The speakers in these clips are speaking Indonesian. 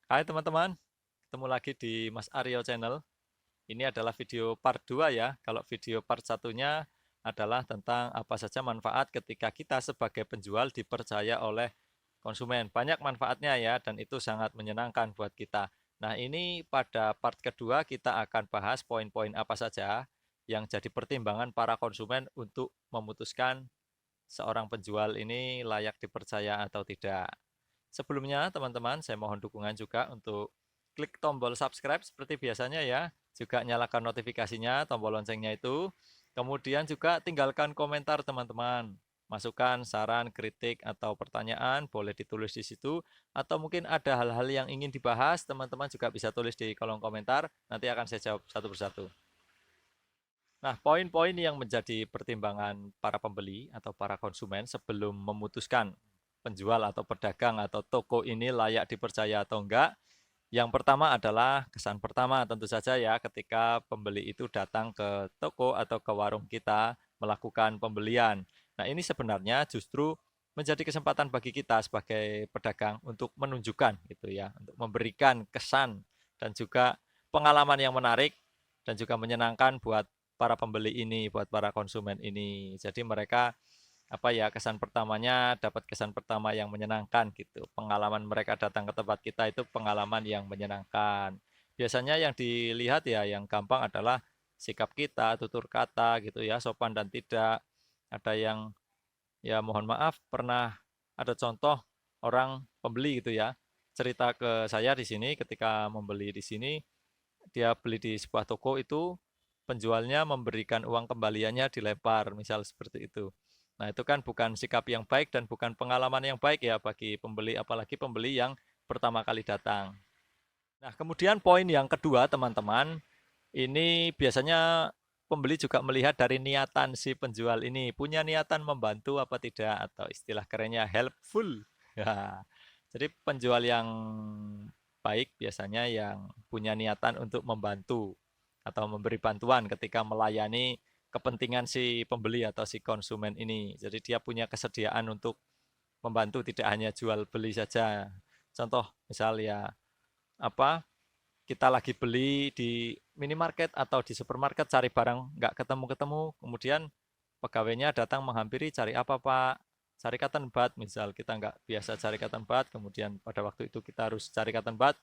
Hai teman-teman, ketemu lagi di Mas Aryo Channel. Ini adalah video part 2 ya. Kalau video part satunya adalah tentang apa saja manfaat ketika kita sebagai penjual dipercaya oleh konsumen. Banyak manfaatnya ya, dan itu sangat menyenangkan buat kita. Nah, ini pada part kedua kita akan bahas poin-poin apa saja yang jadi pertimbangan para konsumen untuk memutuskan seorang penjual ini layak dipercaya atau tidak. Sebelumnya, teman-teman, saya mohon dukungan juga untuk klik tombol subscribe seperti biasanya ya. Juga nyalakan notifikasinya, tombol loncengnya itu. Kemudian juga tinggalkan komentar teman-teman. Masukan, saran, kritik, atau pertanyaan boleh ditulis di situ. Atau mungkin ada hal-hal yang ingin dibahas, teman-teman juga bisa tulis di kolom komentar. Nanti akan saya jawab satu persatu. Nah, poin-poin yang menjadi pertimbangan para pembeli atau para konsumen sebelum memutuskan penjual atau pedagang atau toko ini layak dipercaya atau enggak. Yang pertama adalah kesan pertama tentu saja ya ketika pembeli itu datang ke toko atau ke warung kita melakukan pembelian. Nah, ini sebenarnya justru menjadi kesempatan bagi kita sebagai pedagang untuk menunjukkan gitu ya, untuk memberikan kesan dan juga pengalaman yang menarik dan juga menyenangkan buat para pembeli ini, buat para konsumen ini. Jadi mereka apa ya, kesan pertamanya dapat kesan pertama yang menyenangkan gitu. Pengalaman mereka datang ke tempat kita itu pengalaman yang menyenangkan. Biasanya yang dilihat ya yang gampang adalah sikap kita, tutur kata gitu ya, sopan dan tidak. Ada yang ya mohon maaf pernah ada contoh orang pembeli gitu ya, cerita ke saya di sini ketika membeli di sini, dia beli di sebuah toko itu penjualnya memberikan uang kembaliannya dilempar, misal seperti itu. Nah, itu kan bukan sikap yang baik dan bukan pengalaman yang baik ya bagi pembeli, apalagi pembeli yang pertama kali datang. Nah, kemudian poin yang kedua, teman-teman, ini biasanya pembeli juga melihat dari niatan si penjual ini, punya niatan membantu apa tidak, atau istilah kerennya helpful. Ya, jadi penjual yang baik biasanya yang punya niatan untuk membantu atau memberi bantuan ketika melayani kepentingan si pembeli atau si konsumen ini. Jadi dia punya kesediaan untuk membantu, tidak hanya jual beli saja. Contoh misal ya apa kita lagi beli di minimarket atau di supermarket cari barang nggak ketemu-ketemu, kemudian pegawainya datang menghampiri, cari apa Pak? Cari cotton bud, misal kita nggak biasa cari cotton bud, kemudian pada waktu itu kita harus cari cotton bud,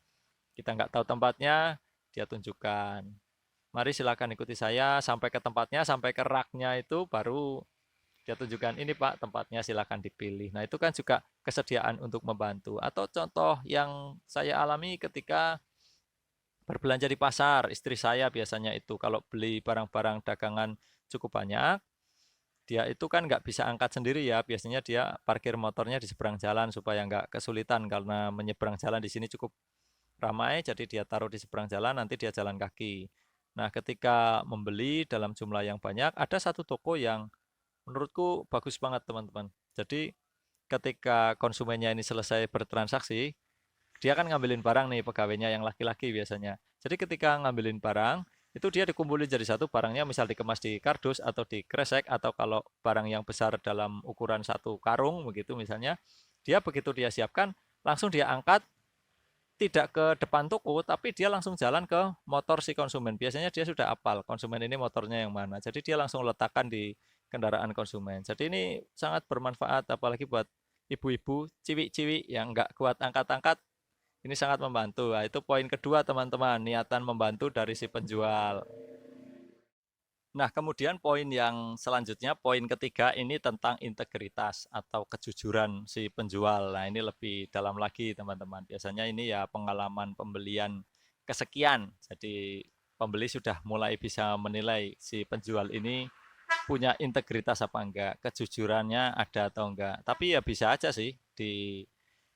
kita nggak tahu tempatnya, dia tunjukkan. Mari silakan ikuti saya sampai ke tempatnya, sampai ke raknya itu baru dia tunjukkan ini Pak tempatnya silakan dipilih. Nah itu kan juga kesediaan untuk membantu. Atau contoh yang saya alami ketika berbelanja di pasar, istri saya biasanya itu kalau beli barang-barang dagangan cukup banyak, dia itu kan nggak bisa angkat sendiri ya, biasanya dia parkir motornya di seberang jalan supaya nggak kesulitan karena menyeberang jalan di sini cukup ramai, jadi dia taruh di seberang jalan, nanti dia jalan kaki. Nah, ketika membeli dalam jumlah yang banyak, ada satu toko yang menurutku bagus banget teman-teman. Jadi ketika konsumennya ini selesai bertransaksi, dia kan ngambilin barang nih pegawainya yang laki-laki biasanya. Jadi ketika ngambilin barang, itu dia dikumpulin jadi satu barangnya misal dikemas di kardus atau di kresek atau kalau barang yang besar dalam ukuran satu karung begitu misalnya, dia begitu dia siapkan langsung dia angkat tidak ke depan toko tapi dia langsung jalan ke motor si konsumen. Biasanya dia sudah apal konsumen ini motornya yang mana. Jadi dia langsung letakkan di kendaraan konsumen. Jadi ini sangat bermanfaat apalagi buat ibu-ibu, ciwi-ciwi yang nggak kuat angkat-angkat ini sangat membantu. Nah, itu poin kedua, teman-teman, niatan membantu dari si penjual. Nah, kemudian poin yang selanjutnya, poin ketiga ini tentang integritas atau kejujuran si penjual. Nah, ini lebih dalam lagi, teman-teman. Biasanya ini ya pengalaman pembelian kesekian. Jadi, pembeli sudah mulai bisa menilai si penjual ini punya integritas apa enggak, kejujurannya ada atau enggak. Tapi ya bisa aja sih di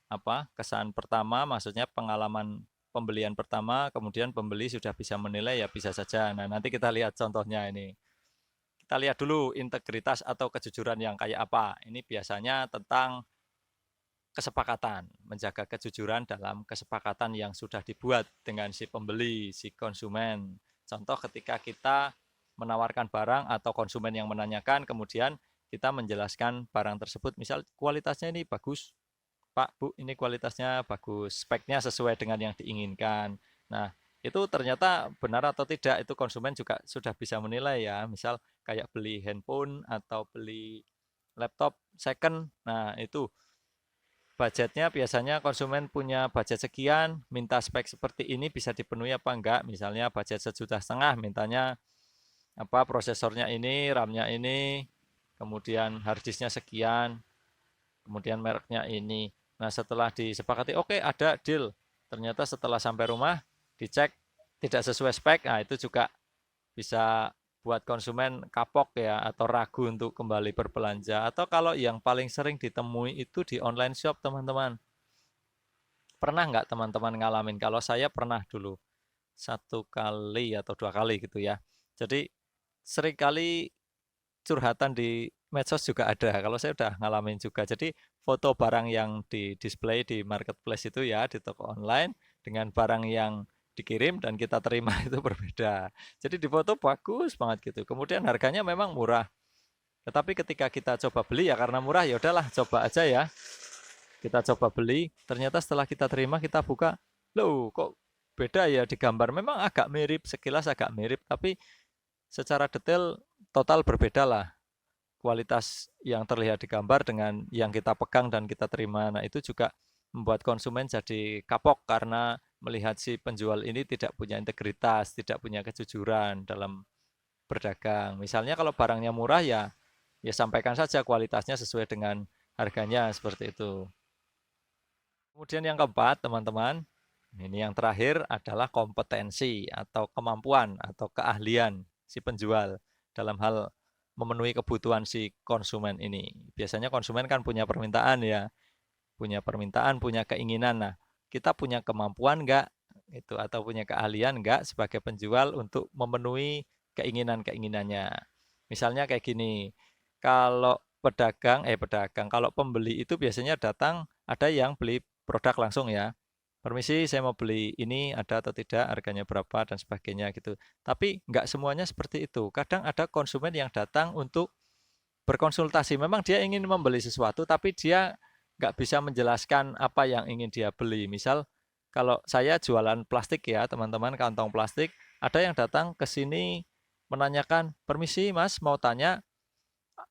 apa kesan pertama maksudnya pengalaman pembelian pertama kemudian pembeli sudah bisa menilai ya bisa saja. Nah, nanti kita lihat contohnya ini. Kita lihat dulu integritas atau kejujuran yang kayak apa. Ini biasanya tentang kesepakatan, menjaga kejujuran dalam kesepakatan yang sudah dibuat dengan si pembeli, si konsumen. Contoh ketika kita menawarkan barang atau konsumen yang menanyakan, kemudian kita menjelaskan barang tersebut, misal kualitasnya ini bagus, Pak, Bu, ini kualitasnya bagus, speknya sesuai dengan yang diinginkan. Nah, itu ternyata benar atau tidak, itu konsumen juga sudah bisa menilai ya. Misal kayak beli handphone atau beli laptop second, nah itu budgetnya biasanya konsumen punya budget sekian, minta spek seperti ini bisa dipenuhi apa enggak. Misalnya budget 1,5 juta, mintanya apa prosesornya ini, RAM-nya ini, kemudian harddisknya sekian, kemudian mereknya ini. Nah, setelah disepakati, oke, ada deal. Ternyata setelah sampai rumah, dicek tidak sesuai spek, nah itu juga bisa buat konsumen kapok ya, atau ragu untuk kembali berbelanja. Atau kalau yang paling sering ditemui itu di online shop, teman-teman. Pernah nggak teman-teman ngalamin? Kalau saya pernah dulu, 1 kali atau 2 kali gitu ya. Jadi seringkali curhatan di medsos juga ada. Kalau saya udah ngalamin juga. Jadi foto barang yang di display di marketplace itu ya, di toko online, dengan barang yang dikirim dan kita terima itu berbeda. Jadi di foto bagus banget gitu. Kemudian harganya memang murah. Tetapi ketika kita coba beli ya karena murah ya udahlah coba aja ya. Kita coba beli, ternyata setelah kita terima kita buka, loh kok beda ya di gambar. Memang agak mirip, sekilas agak mirip, tapi secara detail total berbeda lah. Kualitas yang terlihat di gambar dengan yang kita pegang dan kita terima. Nah, itu juga membuat konsumen jadi kapok karena melihat si penjual ini tidak punya integritas, tidak punya kejujuran dalam berdagang. Misalnya kalau barangnya murah ya sampaikan saja kualitasnya sesuai dengan harganya seperti itu. Kemudian yang keempat, teman-teman, ini yang terakhir adalah kompetensi atau kemampuan atau keahlian si penjual dalam hal memenuhi kebutuhan si konsumen ini. Biasanya konsumen kan punya permintaan ya, punya keinginan. Nah, kita punya kemampuan enggak itu atau punya keahlian enggak sebagai penjual untuk memenuhi keinginan-keinginannya. Misalnya kayak gini, kalau kalau pembeli itu biasanya datang ada yang beli produk langsung ya. Permisi, saya mau beli ini, ada atau tidak, harganya berapa, dan sebagainya gitu. Tapi nggak semuanya seperti itu. Kadang ada konsumen yang datang untuk berkonsultasi. Memang dia ingin membeli sesuatu, tapi dia nggak bisa menjelaskan apa yang ingin dia beli. Misal, kalau saya jualan plastik ya, teman-teman, kantong plastik, ada yang datang ke sini menanyakan, permisi mas, mau tanya,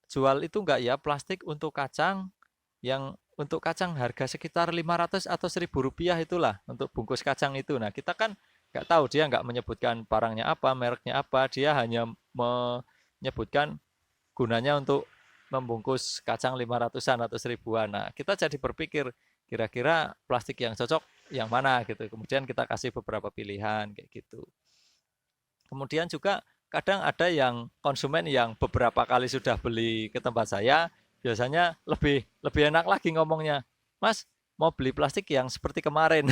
jual itu nggak ya plastik untuk kacang yang untuk kacang harga sekitar 500 atau 1.000 rupiah itulah untuk bungkus kacang itu. Nah, kita kan nggak tahu, dia nggak menyebutkan barangnya apa, mereknya apa, dia hanya menyebutkan gunanya untuk membungkus kacang 500-an atau 1.000-an. Nah, kita jadi berpikir kira-kira plastik yang cocok yang mana gitu. Kemudian kita kasih beberapa pilihan kayak gitu. Kemudian juga kadang ada yang konsumen yang beberapa kali sudah beli ke tempat saya, biasanya lebih lebih enak lagi ngomongnya, Mas mau beli plastik yang seperti kemarin.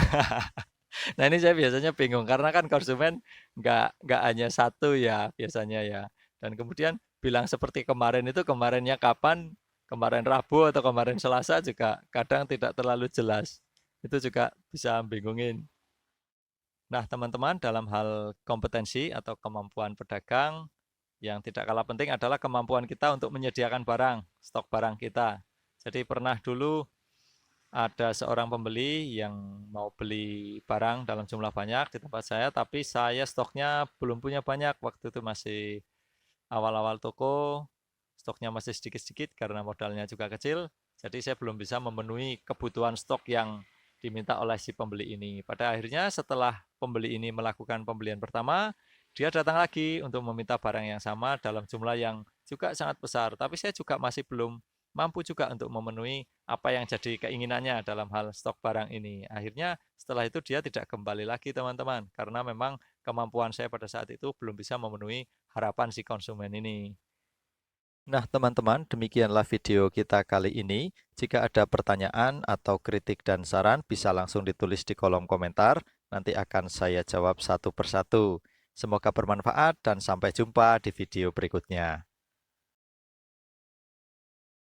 Nah ini saya biasanya bingung karena kan konsumen nggak hanya satu ya biasanya ya. Dan kemudian bilang seperti kemarin itu kemarinnya kapan, kemarin Rabu atau kemarin Selasa juga kadang tidak terlalu jelas. Itu juga bisa bingungin. Nah, teman-teman, dalam hal kompetensi atau kemampuan pedagang, yang tidak kalah penting adalah kemampuan kita untuk menyediakan barang, stok barang kita. Jadi pernah dulu ada seorang pembeli yang mau beli barang dalam jumlah banyak di tempat saya, tapi saya stoknya belum punya banyak. Waktu itu masih awal-awal toko, stoknya masih sedikit-sedikit karena modalnya juga kecil. Jadi saya belum bisa memenuhi kebutuhan stok yang diminta oleh si pembeli ini. Pada akhirnya setelah pembeli ini melakukan pembelian pertama, dia datang lagi untuk meminta barang yang sama dalam jumlah yang juga sangat besar. Tapi saya juga masih belum mampu juga untuk memenuhi apa yang jadi keinginannya dalam hal stok barang ini. Akhirnya setelah itu dia tidak kembali lagi teman-teman, karena memang kemampuan saya pada saat itu belum bisa memenuhi harapan si konsumen ini. Nah, teman-teman, demikianlah video kita kali ini. Jika ada pertanyaan atau kritik dan saran, bisa langsung ditulis di kolom komentar. Nanti akan saya jawab satu persatu. Semoga bermanfaat dan sampai jumpa di video berikutnya.